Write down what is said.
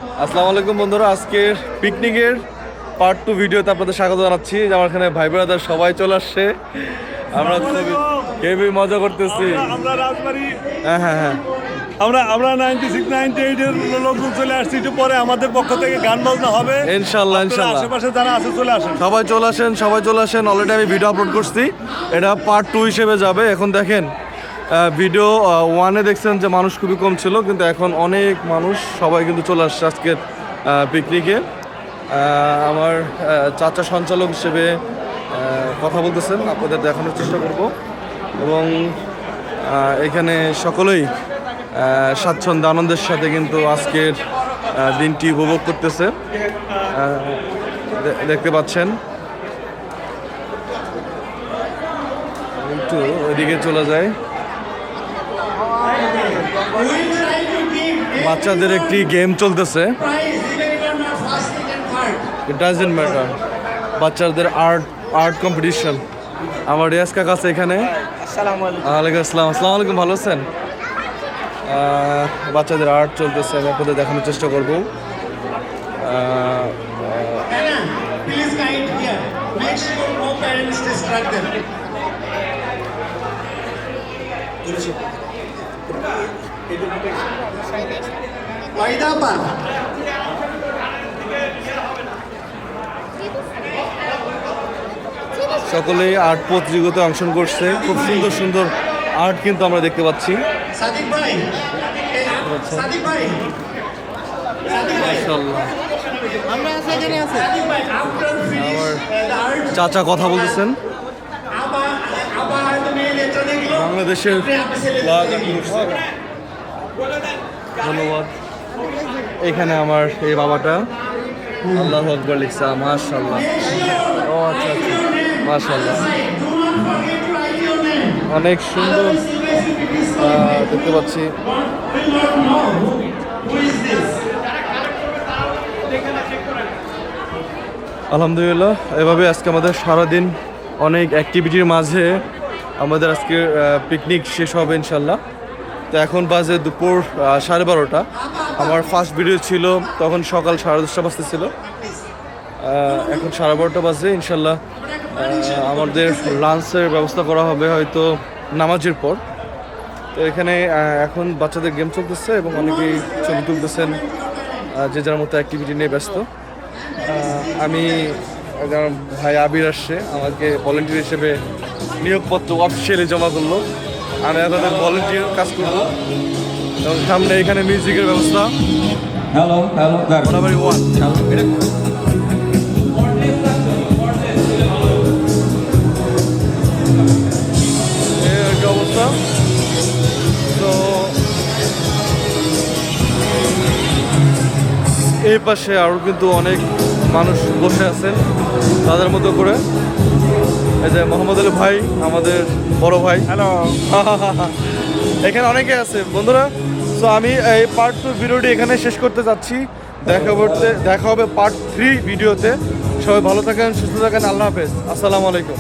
আসসালামু আলাইকুম বন্ধুরা, আজকের পিকনিকের পার্ট 2 ভিডিওতে আপনাদের স্বাগত জানাচ্ছি। আমার এখানে ভাই ব্রাদার সবাই চলে আসছে। আমরা খুবই মজা করতেছি। আমরা রাজবাড়ি, হ্যাঁ হ্যাঁ হ্যাঁ আমরা 96 98 এর লোকজন চলে আসছি। একটু পরে আমাদের পক্ষ থেকে গান বাজনা হবে ইনশাল্লাহ আপনারা ইনশাল্লাহ। আশেপাশে যারা আছে চলে আসেন। সবাই চলে আসেন। অলরেডি আমি ভিডিও আপলোড করছি, এটা পার্ট 2 হিসেবে যাবে। এখন দেখেন ভিডিও 1-এ দেখছেন যে মানুষ খুবই কম ছিল, কিন্তু এখন অনেক মানুষ, সবাই কিন্তু চলে আসছে আজকের পিকনিকে। আমার চাচা সঞ্চালক হিসেবে কথা বলতেছেন, আপনাদের দেখানোর চেষ্টা করব। এবং এখানে সকলেই স্বাচ্ছন্দ্য আনন্দের সাথে কিন্তু আজকের দিনটি উপভোগ করতেছে। দেখতে পাচ্ছেন। একটু ওইদিকে চলে যায়। বাচ্চাদের একটি গেম চলতেছে, ইট ডাজন্ট ম্যাটার। বাচ্চাদের আর্ট কম্পিটিশন। আমার রিয়াজ কাকা আছে এখানে। ওয়ালাইকুম আসসালাম। আসসালামু আলাইকুম, ভালো আছেন? বাচ্চাদের আর্ট চলতেছে, আমি আপনাদের দেখানোর চেষ্টা করবো। সকলেই আর্ট প্রতিযোগিতায় অংশগ্রহণ করছে। খুব সুন্দর সুন্দর আর্ট কিন্তু আমরা দেখতে পাচ্ছি। মাশাআল্লাহ। আমার চাচা কথা বলতেছেন। বাংলাদেশের ধন্যবাদ। এখানে আমার এই বাবাটা আল্লাহু আকবার লিখছে। মাশাআল্লাহ। ও আচ্ছা আচ্ছা, মাশাআল্লাহ, অনেক সুন্দর দেখতে পাচ্ছি। আলহামদুলিল্লাহ, এভাবে আজকে আমাদের সারাদিন অনেক অ্যাক্টিভিটির মাঝে আমাদের আজকে পিকনিক শেষ হবে ইনশাল্লাহ। তো এখন বাজে দুপুর 12:30। আমার ফার্স্ট ভিডিও ছিল তখন সকাল 10:30 বাজতেছিল। এখন 12:30 বাজে। ইনশাল্লাহ আমাদের লাঞ্চের ব্যবস্থা করা হবে হয়তো নামাজের পর। তো এখানে এখন বাচ্চাদের গেম চলতেছে এবং অনেকেই ছবি তুলতেছেন, যে যার মতো অ্যাক্টিভিটি নিয়ে ব্যস্ত। আমি ভাই আবির আসছে, আমাকে ভলেন্টিয়ার হিসেবে নিয়োগপত্র অফিসিয়ালি জমা করলো। আমি তাদের ভলেন্টিয়ার কাজ করবো। এবং সামনে এখানে মিউজিকের ব্যবস্থা। মোটামুটি অবস্থা। তো এই পাশে আরও কিন্তু অনেক মানুষ বসে আছেন তাদের মতো করে। এই যে মোহাম্মদ আলী ভাই, আমাদের বড় ভাই। হ্যালো। এখানে অনেকে আছে বন্ধুরা। সো আমি এই পার্ট 2 ভিডিওটি এখানে শেষ করতে যাচ্ছি। দেখা হবে পার্ট 3 ভিডিওতে। সবাই ভালো থাকেন, সুস্থ থাকেন। আল্লাহ হাফেজ। আসসালামু আলাইকুম।